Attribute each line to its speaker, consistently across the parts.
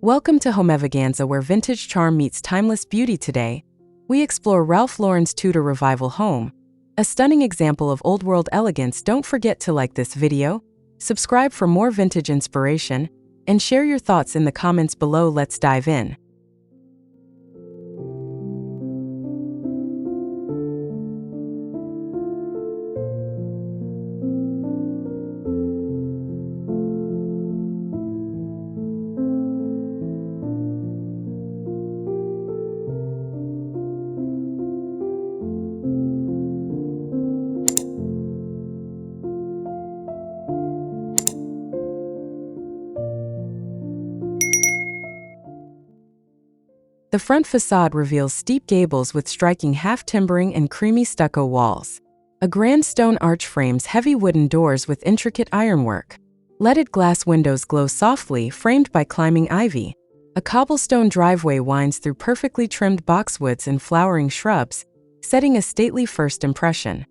Speaker 1: Welcome to Homevaganza, where vintage charm meets timeless beauty. Today, we explore Ralph Lauren's Tudor Revival home, a stunning example of old-world elegance. Don't forget to like this video, subscribe for more vintage inspiration, and share your thoughts in the comments below. Let's dive in. The front facade reveals steep gables with striking half-timbering and creamy stucco walls. A grand stone arch frames heavy wooden doors with intricate ironwork. Leaded glass windows glow softly, framed by climbing ivy. A cobblestone driveway winds through perfectly trimmed boxwoods and flowering shrubs, setting a stately first impression.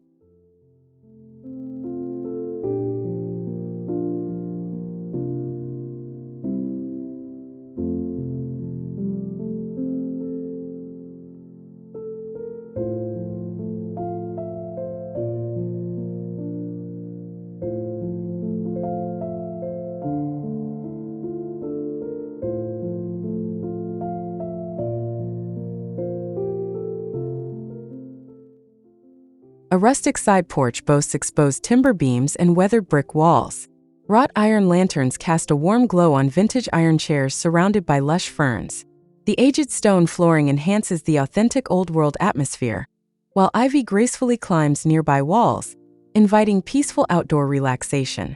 Speaker 1: A rustic side porch boasts exposed timber beams and weathered brick walls. Wrought iron lanterns cast a warm glow on vintage iron chairs surrounded by lush ferns. The aged stone flooring enhances the authentic old-world atmosphere, while ivy gracefully climbs nearby walls, inviting peaceful outdoor relaxation.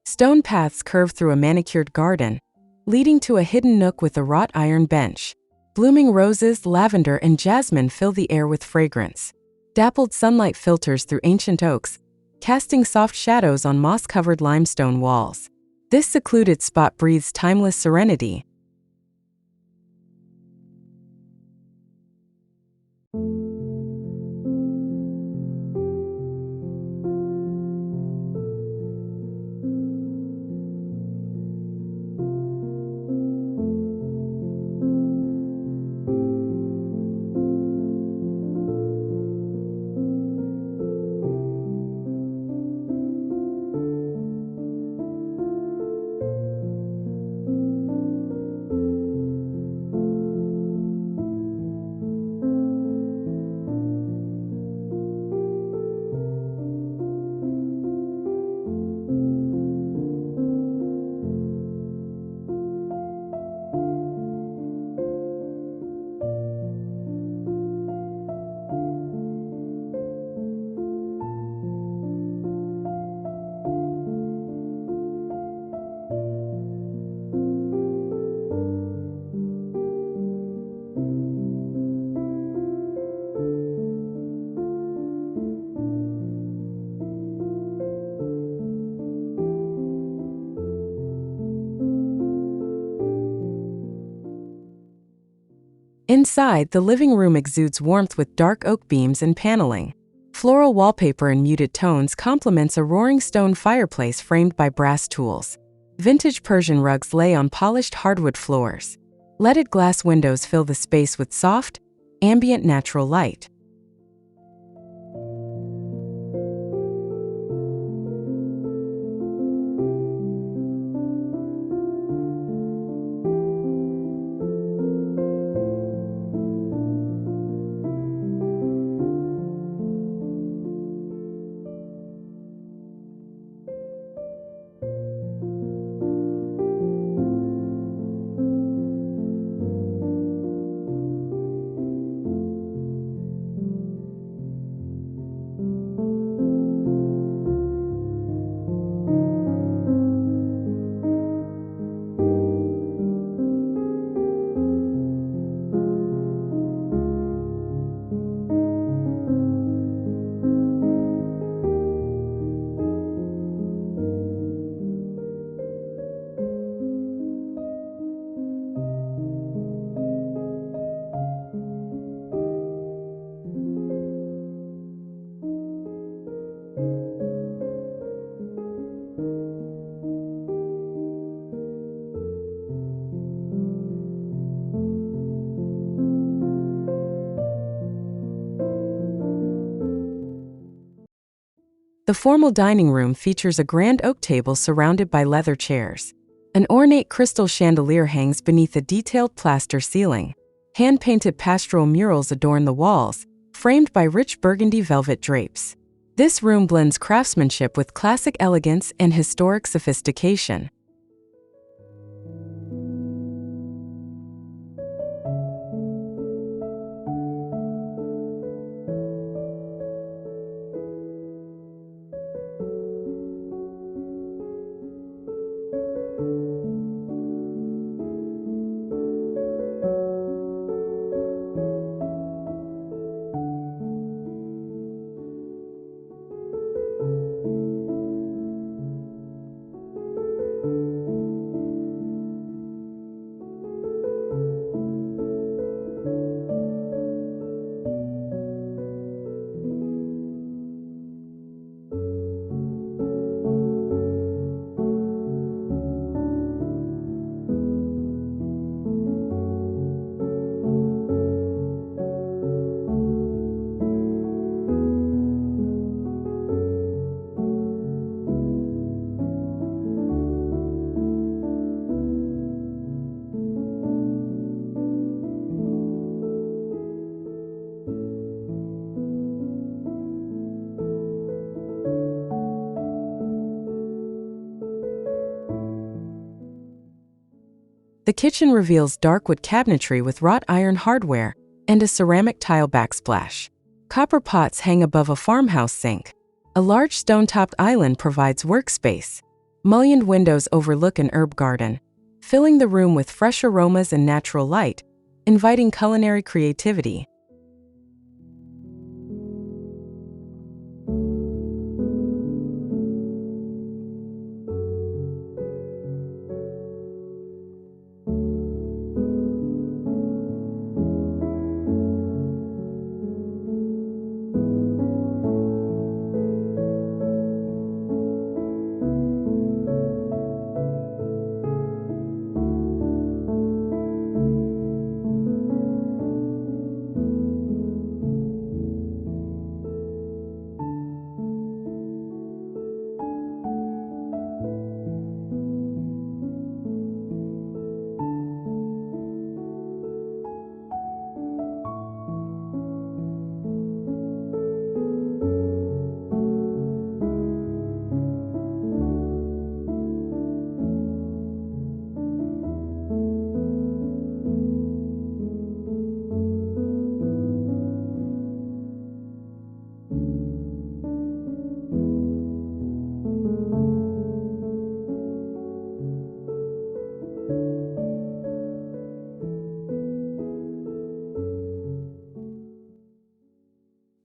Speaker 1: Stone paths curve through a manicured garden, leading to a hidden nook with a wrought iron bench. Blooming roses, lavender, and jasmine fill the air with fragrance. Dappled sunlight filters through ancient oaks, casting soft shadows on moss-covered limestone walls. This secluded spot breathes timeless serenity. Inside, the living room exudes warmth with dark oak beams and paneling. Floral wallpaper in muted tones complements a roaring stone fireplace framed by brass tools. Vintage Persian rugs lay on polished hardwood floors. Leaded glass windows fill the space with soft, ambient natural light. The formal dining room features a grand oak table surrounded by leather chairs. An ornate crystal chandelier hangs beneath a detailed plaster ceiling. Hand-painted pastoral murals adorn the walls, framed by rich burgundy velvet drapes. This room blends craftsmanship with classic elegance and historic sophistication. The kitchen reveals dark wood cabinetry with wrought iron hardware and a ceramic tile backsplash. Copper pots hang above a farmhouse sink. A large stone-topped island provides workspace. Mullioned windows overlook an herb garden, filling the room with fresh aromas and natural light, inviting culinary creativity.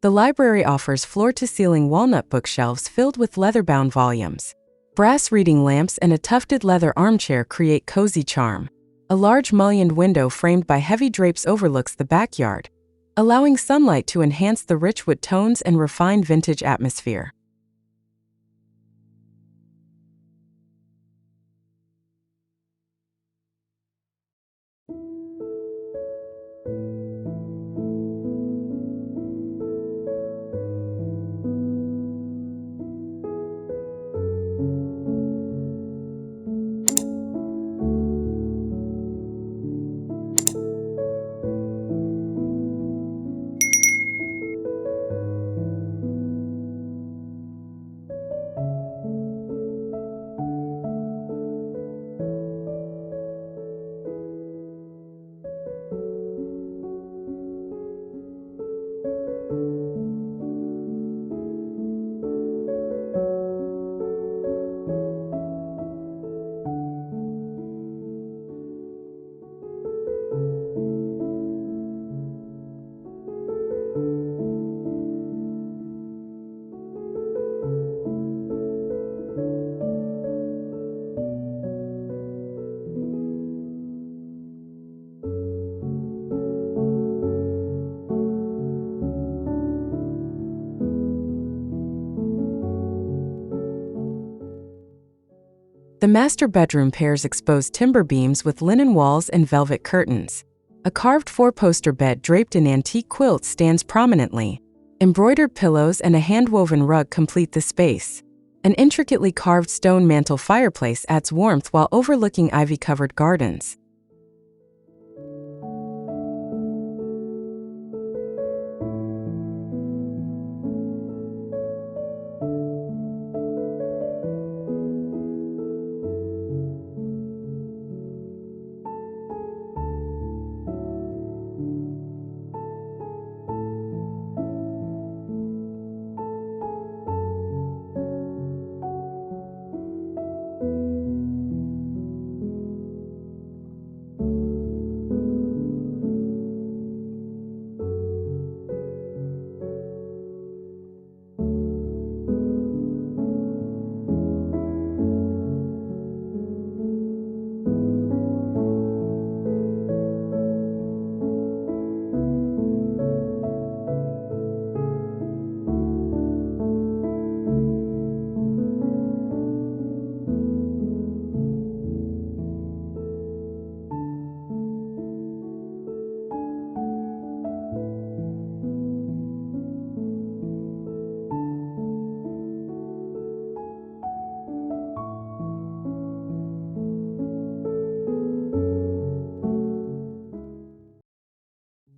Speaker 1: The library offers floor-to-ceiling walnut bookshelves filled with leather-bound volumes. Brass reading lamps and a tufted leather armchair create cozy charm. A large mullioned window framed by heavy drapes overlooks the backyard, allowing sunlight to enhance the rich wood tones and refined vintage atmosphere. The master bedroom pairs exposed timber beams with linen walls and velvet curtains. A carved four-poster bed draped in antique quilts stands prominently. Embroidered pillows and a hand-woven rug complete the space. An intricately carved stone mantel fireplace adds warmth while overlooking ivy-covered gardens.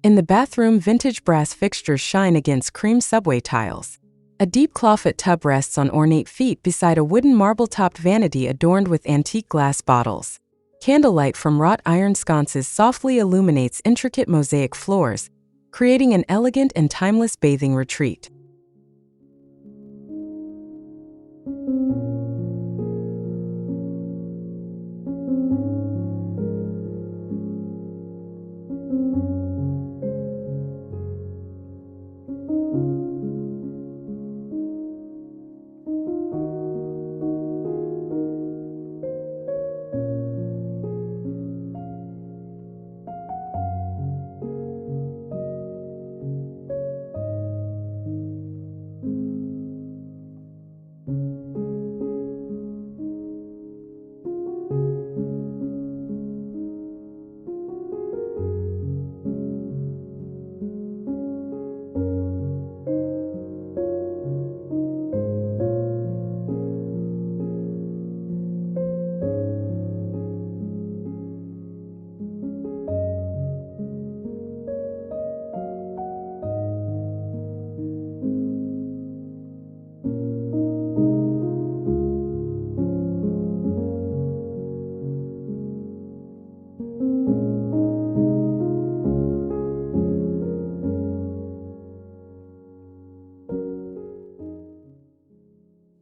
Speaker 1: In the bathroom, vintage brass fixtures shine against cream subway tiles. A deep clawfoot tub rests on ornate feet beside a wooden marble-topped vanity adorned with antique glass bottles. Candlelight from wrought iron sconces softly illuminates intricate mosaic floors, creating an elegant and timeless bathing retreat.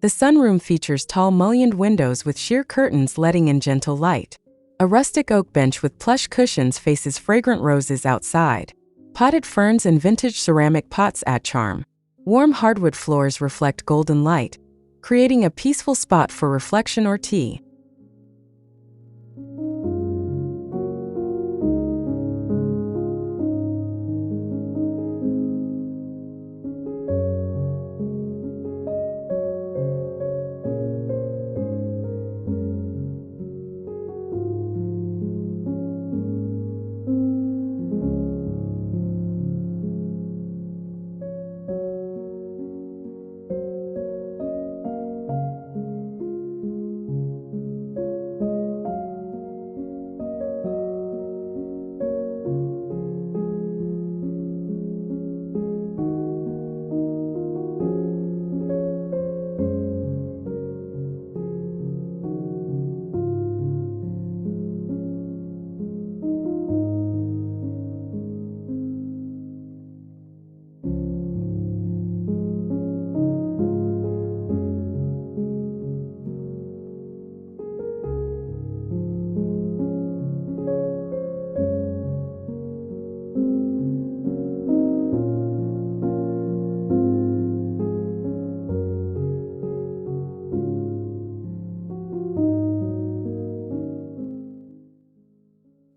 Speaker 1: The sunroom features tall mullioned windows with sheer curtains letting in gentle light. A rustic oak bench with plush cushions faces fragrant roses outside. Potted ferns and vintage ceramic pots add charm. Warm hardwood floors reflect golden light, creating a peaceful spot for reflection or tea.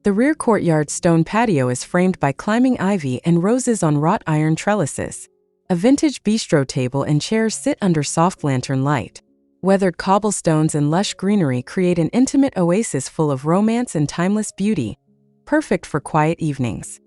Speaker 1: The rear courtyard stone patio is framed by climbing ivy and roses on wrought iron trellises. A vintage bistro table and chairs sit under soft lantern light. Weathered cobblestones and lush greenery create an intimate oasis full of romance and timeless beauty, perfect for quiet evenings.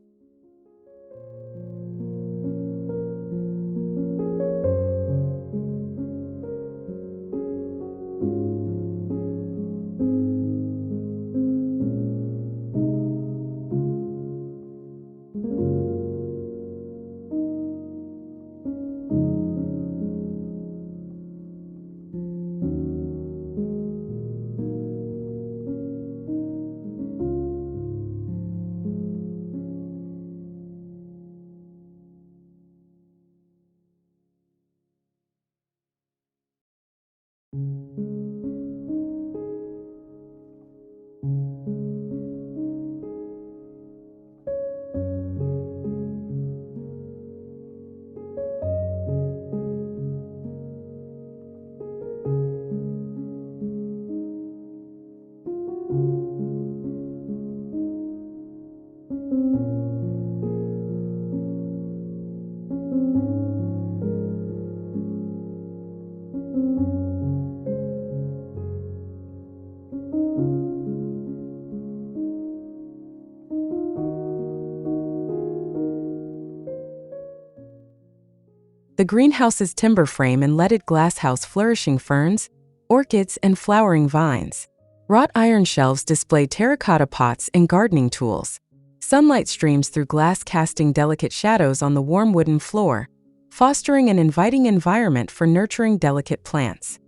Speaker 1: The greenhouse's timber frame and leaded glasshouse flourishing ferns, orchids, and flowering vines. Wrought iron shelves display terracotta pots and gardening tools. Sunlight streams through glass, casting delicate shadows on the warm wooden floor, fostering an inviting environment for nurturing delicate plants.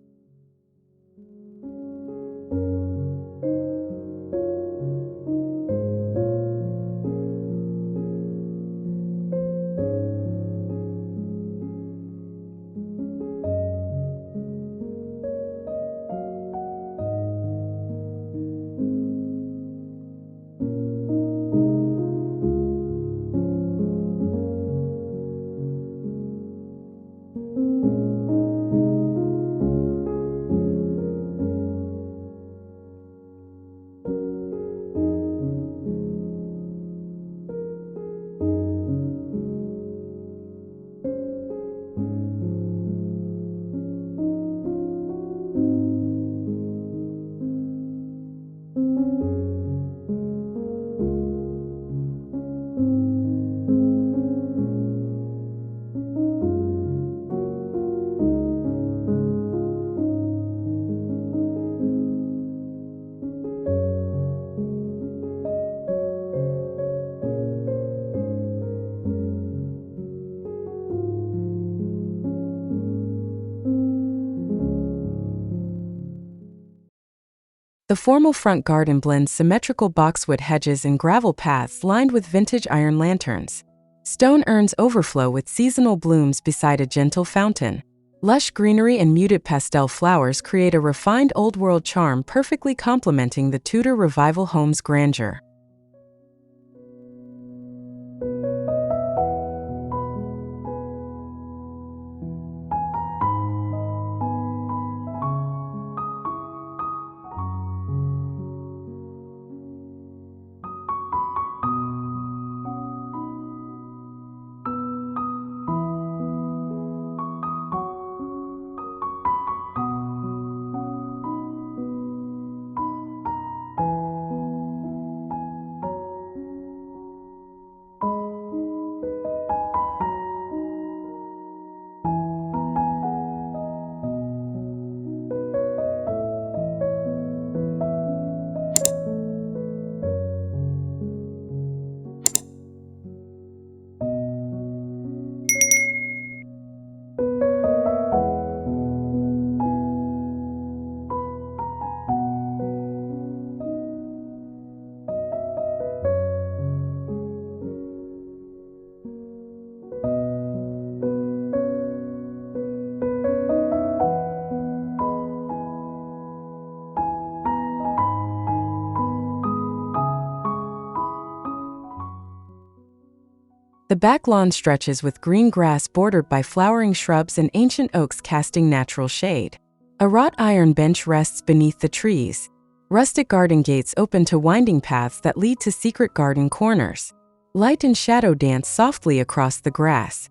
Speaker 1: The formal front garden blends symmetrical boxwood hedges and gravel paths lined with vintage iron lanterns. Stone urns overflow with seasonal blooms beside a gentle fountain. Lush greenery and muted pastel flowers create a refined old-world charm, perfectly complementing the Tudor Revival home's grandeur. The back lawn stretches with green grass bordered by flowering shrubs and ancient oaks casting natural shade. A wrought iron bench rests beneath the trees. Rustic garden gates open to winding paths that lead to secret garden corners. Light and shadow dance softly across the grass.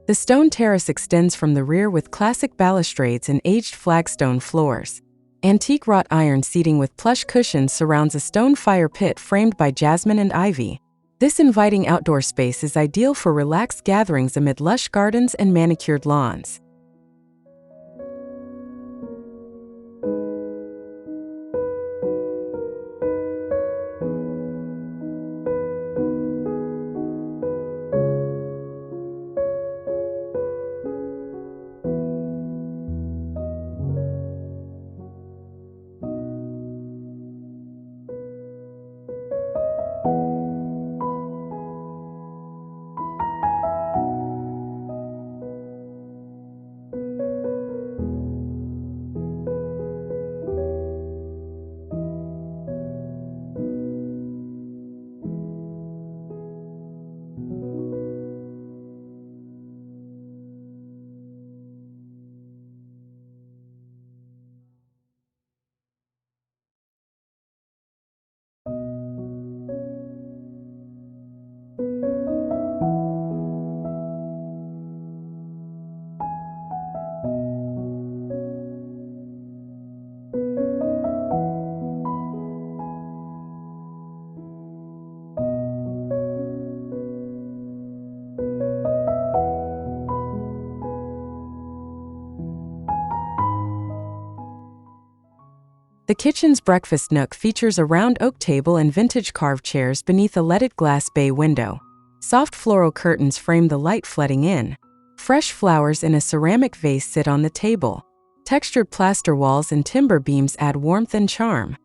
Speaker 1: The stone terrace extends from the rear with classic balustrades and aged flagstone floors. Antique wrought iron seating with plush cushions surrounds a stone fire pit framed by jasmine and ivy. This inviting outdoor space is ideal for relaxed gatherings amid lush gardens and manicured lawns. The kitchen's breakfast nook features a round oak table and vintage carved chairs beneath a leaded glass bay window. Soft floral curtains frame the light flooding in. Fresh flowers in a ceramic vase sit on the table. Textured plaster walls and timber beams add warmth and charm.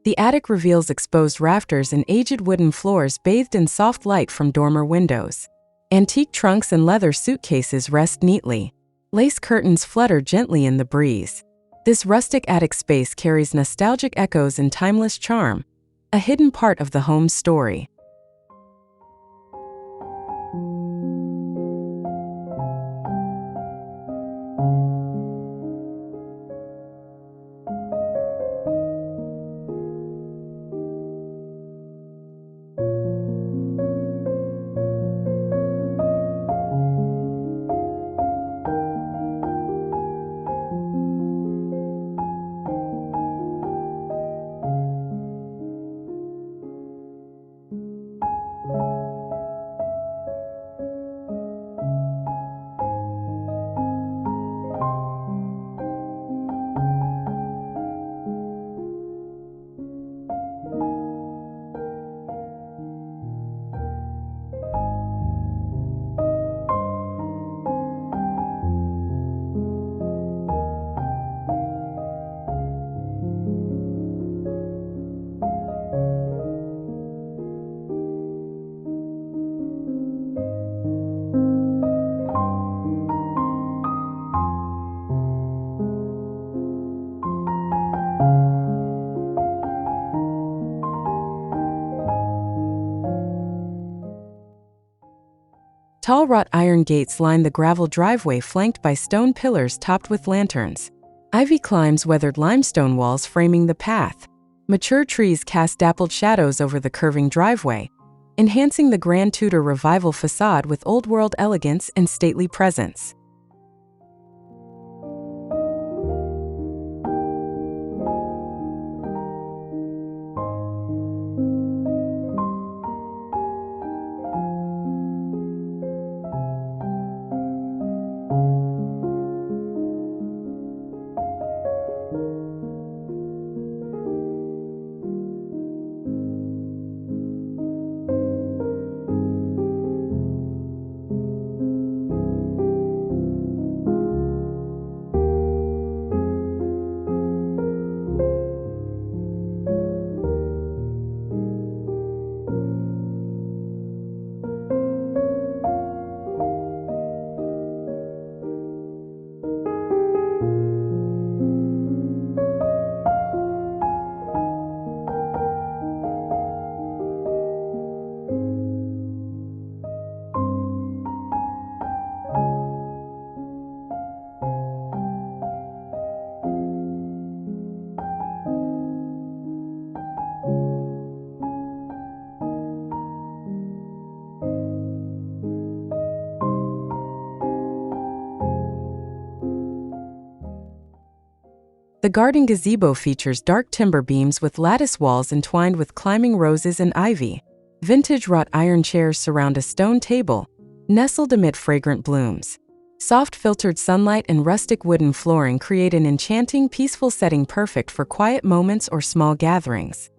Speaker 1: The attic reveals exposed rafters and aged wooden floors bathed in soft light from dormer windows. Antique trunks and leather suitcases rest neatly. Lace curtains flutter gently in the breeze. This rustic attic space carries nostalgic echoes and timeless charm, a hidden part of the home's story. Tall wrought iron gates line the gravel driveway flanked by stone pillars topped with lanterns. Ivy climbs weathered limestone walls framing the path. Mature trees cast dappled shadows over the curving driveway, enhancing the Grand Tudor Revival facade with old-world elegance and stately presence. The garden gazebo features dark timber beams with lattice walls entwined with climbing roses and ivy. Vintage wrought iron chairs surround a stone table, nestled amid fragrant blooms. Soft filtered sunlight and rustic wooden flooring create an enchanting, peaceful setting perfect for quiet moments or small gatherings.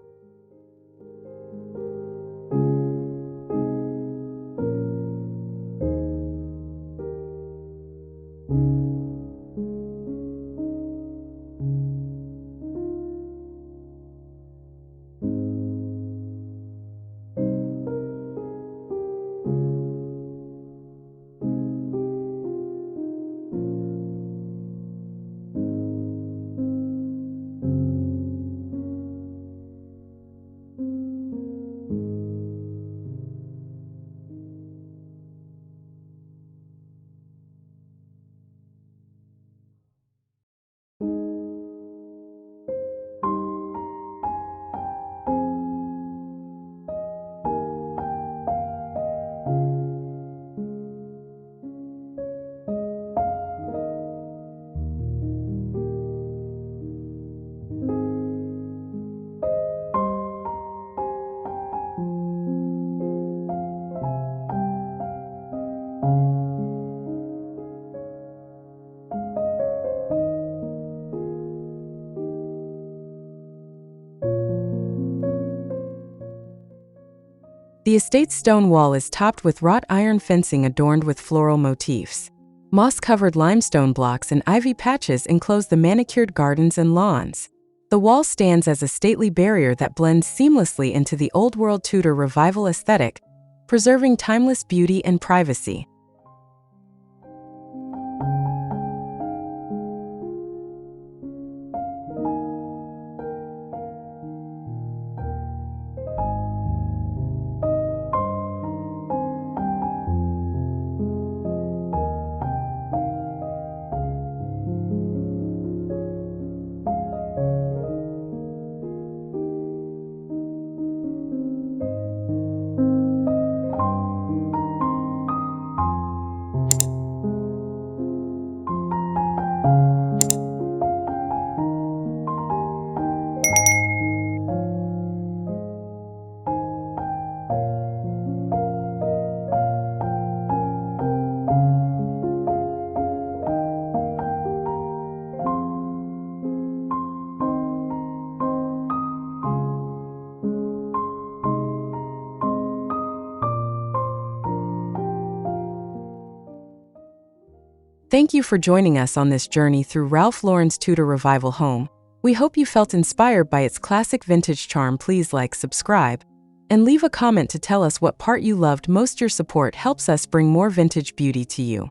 Speaker 1: The estate's stone wall is topped with wrought iron fencing adorned with floral motifs. Moss-covered limestone blocks and ivy patches enclose the manicured gardens and lawns. The wall stands as a stately barrier that blends seamlessly into the old-world Tudor Revival aesthetic, preserving timeless beauty and privacy. Thank you for joining us on this journey through Ralph Lauren's Tudor Revival home. We hope you felt inspired by its classic vintage charm. Please like, subscribe, and leave a comment to tell us what part you loved most. Your support helps us bring more vintage beauty to you.